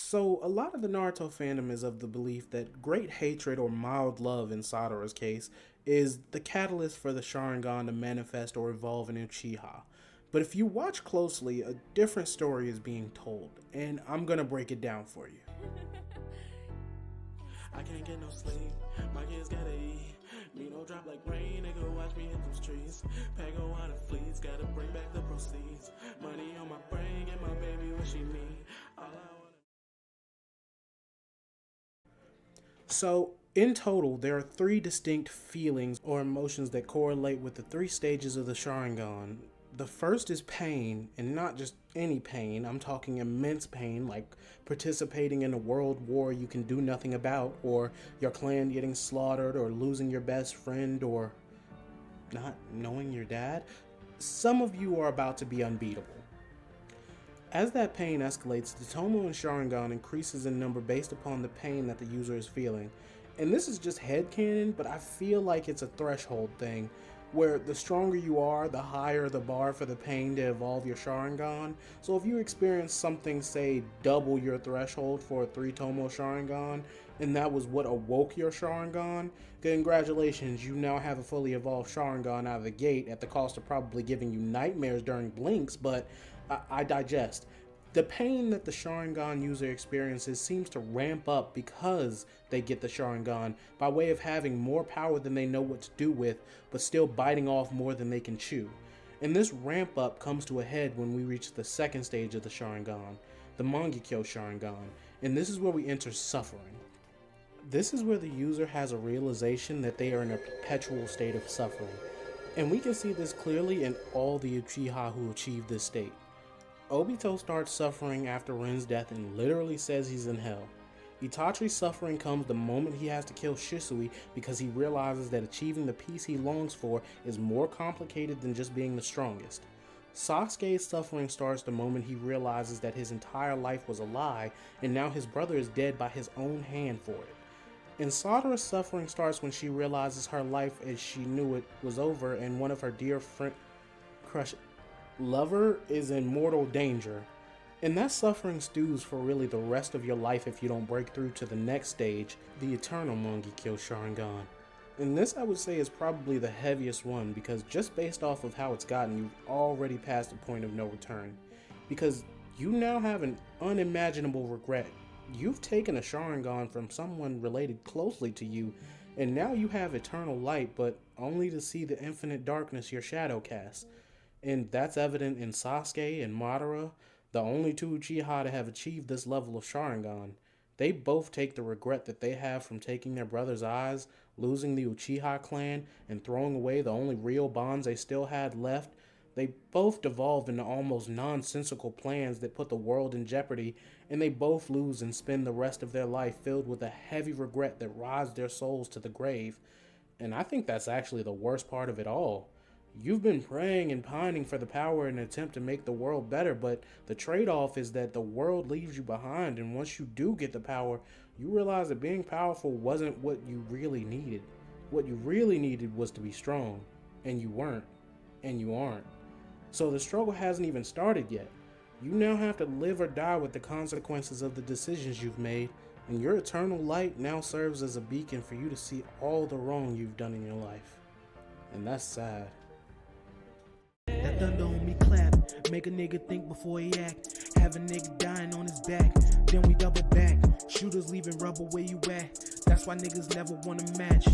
So, a lot of the Naruto fandom is of the belief that great hatred or mild love in Satoru's case is the catalyst for the Sharingan to manifest or evolve in Uchiha. But if you watch closely, a different story is being told, and I'm gonna break it down for you. I can't get no sleep, my kids gotta eat. Me no drop like rain, nigga watch me hit them streets. Pack a lot of fleets, gotta bring back the proceeds. Money on my brain, and my baby what she need. All I wanna. So, in total, there are three distinct feelings or emotions that correlate with the three stages of the Sharingan. The first is pain, and not just any pain. I'm talking immense pain, like participating in a world war you can do nothing about, or your clan getting slaughtered, or losing your best friend, or not knowing your dad. Some of you are about to be unbeatable. As that pain escalates, the Tomo and Sharingan increases in number based upon the pain that the user is feeling. And this is just headcanon, but I feel like it's a threshold thing, where the stronger you are, the higher the bar for the pain to evolve your Sharingan. So if you experience something, say, double your threshold for a 3 Tomo Sharingan, and that was what awoke your Sharingan, congratulations, you now have a fully evolved Sharingan out of the gate at the cost of probably giving you nightmares during blinks, but I digest. The pain that the Sharingan user experiences seems to ramp up because they get the Sharingan by way of having more power than they know what to do with, but still biting off more than they can chew. And this ramp up comes to a head when we reach the second stage of the Sharingan, the Mangekyo Sharingan, and this is where we enter suffering. This is where the user has a realization that they are in a perpetual state of suffering, and we can see this clearly in all the Uchiha who achieve this state. Obito starts suffering after Ren's death and literally says he's in hell. Itachi's suffering comes the moment he has to kill Shisui because he realizes that achieving the peace he longs for is more complicated than just being the strongest. Sasuke's suffering starts the moment he realizes that his entire life was a lie and now his brother is dead by his own hand for it. And Sadara's suffering starts when she realizes her life as she knew it was over and one of her dear lover is in mortal danger. And that suffering stews for really the rest of your life if you don't break through to the next stage, the eternal Mangekyo Sharingan. And this I would say is probably the heaviest one because just based off of how it's gotten, you've already passed the point of no return. Because you now have an unimaginable regret. You've taken a Sharingan from someone related closely to you, and now you have eternal light, but only to see the infinite darkness your shadow casts. And that's evident in Sasuke and Madara, the only two Uchiha to have achieved this level of Sharingan. They both take the regret that they have from taking their brother's eyes, losing the Uchiha clan, and throwing away the only real bonds they still had left. They both devolve into almost nonsensical plans that put the world in jeopardy, and they both lose and spend the rest of their life filled with a heavy regret that rides their souls to the grave. And I think that's actually the worst part of it all. You've been praying and pining for the power in an attempt to make the world better, but the trade-off is that the world leaves you behind, and once you do get the power, you realize that being powerful wasn't what you really needed. What you really needed was to be strong, and you weren't, and you aren't. So the struggle hasn't even started yet. You now have to live or die with the consequences of the decisions you've made, and your eternal light now serves as a beacon for you to see all the wrong you've done in your life. And that's sad. That thunder on me clap, make a nigga think before he act. Have a nigga dying on his back, then we double back. Shooters leaving rubber where you at, that's why niggas never wanna match.